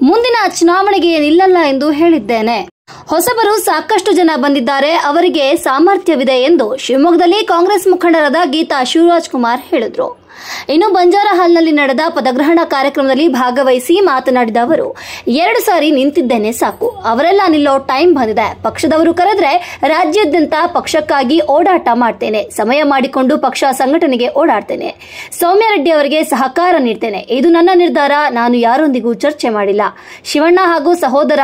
ಮುಂದಿನ ಚುನಾವಣೆಗೆ ನಿಲ್ಲಲ್ಲ ಎಂದು ಹೇಳಿದ್ದೇನೆ. ಹೊಸಬರು ಸಾಕಷ್ಟು ಜನ ಬಂದಿದ್ದಾರೆ, ಅವರಿಗೆ ಸಾಮರ್ಥ್ಯವಿದೆ ಎಂದು ಶಿವಮೊಗ್ಗದಲ್ಲಿ ಕಾಂಗ್ರೆಸ್ ಮುಖಂಡರಾದ ಗೀತಾ ಶಿವರಾಜ್ಕುಮಾರ್ ಹೇಳಿದರು. ಇನ್ನು ಬಂಜಾರಹಾಲ್ನಲ್ಲಿ ನಡೆದ ಪದಗ್ರಹಣ ಕಾರ್ಯಕ್ರಮದಲ್ಲಿ ಭಾಗವಹಿಸಿ ಮಾತನಾಡಿದ ಅವರು, 2 ಸಾರಿ ನಿಂತಿದ್ದೇನೆ ಸಾಕು, ಅವರೆಲ್ಲ ನಿಲ್ಲೋ ಟೈಮ್ ಬಂದಿದೆ. ಪಕ್ಷದವರು ಕರೆದ್ರೆ ರಾಜ್ಯಾದ್ಯಂತ ಪಕ್ಷಕ್ಕಾಗಿ ಓಡಾಟ ಮಾಡ್ತೇನೆ, ಸಮಯ ಮಾಡಿಕೊಂಡು ಪಕ್ಷ ಸಂಘಟನೆಗೆ ಓಡಾಡ್ತೇನೆ. ಸೌಮ್ಯ ರೆಡ್ಡಿ ಅವರಿಗೆ ಸಹಕಾರ ನೀಡ್ತೇನೆ. ಇದು ನನ್ನ ನಿರ್ಧಾರ, ನಾನು ಯಾರೊಂದಿಗೂ ಚರ್ಚೆ ಮಾಡಿಲ್ಲ. ಶಿವಣ್ಣ ಹಾಗೂ ಸಹೋದರ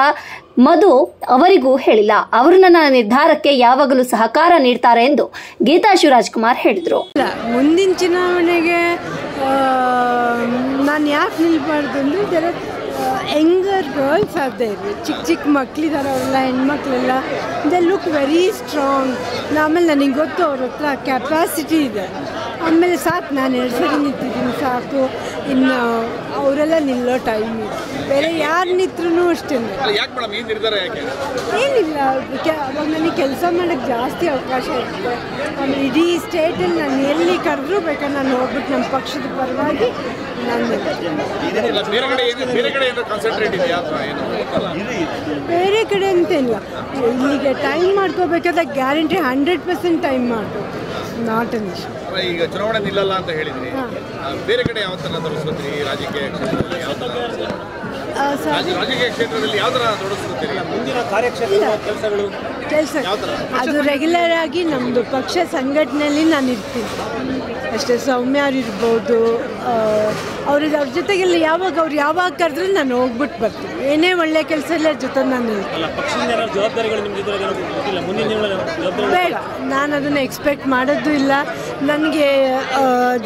ಮಧು ಅವರಿಗೂ ಹೇಳಿಲ್ಲ. ಅವರು ನನ್ನ ನಿರ್ಧಾರಕ್ಕೆ ಯಾವಾಗಲೂ ಸಹಕಾರ ನೀಡ್ತಾರೆ ಎಂದು ಗೀತಾ ಶಿವರಾಜ್ಕುಮಾರ್ ಹೇಳಿದರು. ಮುಂದಿನ ಚುನಾವಣೆಗೆ ನಾನು ಯಾಕೆ ನಿಲ್ಬಾರ್ದು ಅಂದರೆ ಜರ ಯಂಗರ್ ಗರ್ಲ್ಸ್ ಆರ್ ಚಿಕ್ಕ ಮಕ್ಕಳಿದ್ದಾರೆ, ಅವರೆಲ್ಲ ಹೆಣ್ಮಕ್ಳೆಲ್ಲ ದೇ ಲುಕ್ ವೆರಿ ಸ್ಟ್ರಾಂಗ್. ಆಮೇಲೆ ನನಗೆ ಗೊತ್ತು ಅವ್ರ ಹತ್ರ ಕೆಪಾಸಿಟಿ ಇದೆ. ಆಮೇಲೆ ಸಾಕು, ನಾನು 2 ಸರಿ ನಿಂತಿದ್ದೀನಿ ಸಾಕು, ಇನ್ನು ಅವರೆಲ್ಲ ನಿಲ್ಲೋ ಟೈಮ್ ಇದೆ. ಬೇರೆ ಯಾರು ನಿಂತ್ರೂ ಅಷ್ಟೇ. ಏನಿಲ್ಲ, ಅವಾಗ ನನಗೆ ಕೆಲಸ ಮಾಡೋಕ್ಕೆ ಜಾಸ್ತಿ ಅವಕಾಶ ಇರುತ್ತೆ. ಆಮೇಲೆ ಇಡೀ ಸ್ಟೇಟಲ್ಲಿ ನಾನು ಎಲ್ಲಿ ಕರೆದ್ರೂ ಬೇಕಾದ್ರೆ ನಾನು ಹೋಗ್ಬಿಟ್ಟು ನಮ್ಮ ಪಕ್ಷದ ಪರವಾಗಿ ನಾನು ಬೇರೆ ಕಡೆ ಅಂತೇನಿಲ್ಲ. ಇಲ್ಲಿಗೆ ಟೈಮ್ ಮಾಡ್ಕೋಬೇಕಾದ್ರೆ ಗ್ಯಾರಂಟಿ 100% ಟೈಮ್ ಮಾಡ್ಬೋದು. Not an issue. ಈಗ ಚುನಾವಣೆ ನಿಲ್ಲಲ್ಲ ಅಂತ ಹೇಳಿದ್ರಿ, ಬೇರೆ ಕಡೆ ಯಾವ ಥರ ತೋರಿಸ್ಕೊತೀರಿ? ರಾಜಕೀಯ ಕ್ಷೇತ್ರದಲ್ಲಿ ಯಾವ ಥರ ತೊಡಗಿಸ್ಕೊತೀರಿ? ಮುಂದಿನ ಕಾರ್ಯಕ್ಷೇತ್ರ ಕೆಲಸ ಅದು ರೆಗ್ಯುಲರ್ ಆಗಿ ನಮ್ಮದು ಪಕ್ಷ ಸಂಘಟನೆಯಲ್ಲಿ ನಾನು ಇರ್ತೀನಿ ಅಷ್ಟೇ. ಸೌಮ್ಯ ಅವ್ರು ಇರ್ಬೋದು, ಅವ್ರ ಜೊತೆಗೆಲ್ಲ ಯಾವಾಗ ಕರೆದ್ರೆ ನಾನು ಹೋಗ್ಬಿಟ್ಟು ಬರ್ತೀನಿ. ಏನೇ ಒಳ್ಳೆ ಕೆಲಸ ಇಲ್ಲ ಜೊತೆ ನಾನು ಬೇಡ, ನಾನು ಅದನ್ನು ಎಕ್ಸ್ಪೆಕ್ಟ್ ಮಾಡೋದು ಇಲ್ಲ. ನನಗೆ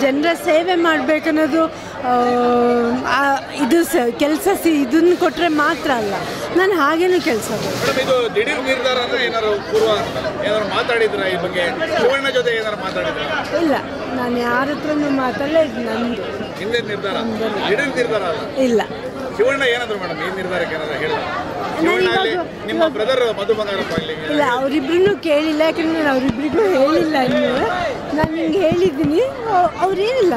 ಜನರ ಸೇವೆ ಮಾಡಬೇಕನ್ನೋದು ಇದು ಕೆಲಸ. ಇದನ್ನು ಕೊಟ್ಟರೆ ಮಾತ್ರ ಅಲ್ಲ, ನಾನು ಹಾಗೇನೂ ಕೆಲಸ ಇಲ್ಲ. ನಾನು ಯಾರ ಹತ್ರನೂ ಮಾತಾಡಲೇ, ಇದು ನಂದು ಇಲ್ಲ. ಶಿವಣ್ಣ ಏನಾದ್ರು ಮೇಡಮ್ ಈ ನಿರ್ಧಾರಕ್ಕೆ ಏನಾದ್ರು ಹೇಳಿಲ್ಲ? ನಿಮ್ಮ ಬ್ರದರ್ ಮಧು ಬಂಗಾರಪ್ಪ ಇಲ್ಲ, ಅವರಿಬ್ರು ಕೇಳಿಲ್ಲ. ಯಾಕಂದ್ರೆ ನಾನು ಅವರಿಬ್ರಿಗೂ ಹೇಳಿಲ್ಲ. ಇನ್ನು ನಾನು ಹಿಂಗೆ ಹೇಳಿದ್ದೀನಿ, ಅವ್ರೇನಿಲ್ಲ.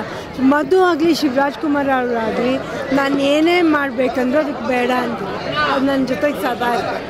ಮಧು ಆಗಲಿ ಶಿವರಾಜ್ಕುಮಾರ್ ಅವರಾಗಲಿ ನಾನು ಏನೇ ಮಾಡಬೇಕಂದ್ರೂ ಅದಕ್ಕೆ ಬೇಡ ಅಂತೀನಿ. ಅದು ನನ್ನ ಜೊತೆಗೆ ಸದಾ ಇರ್ತದೆ.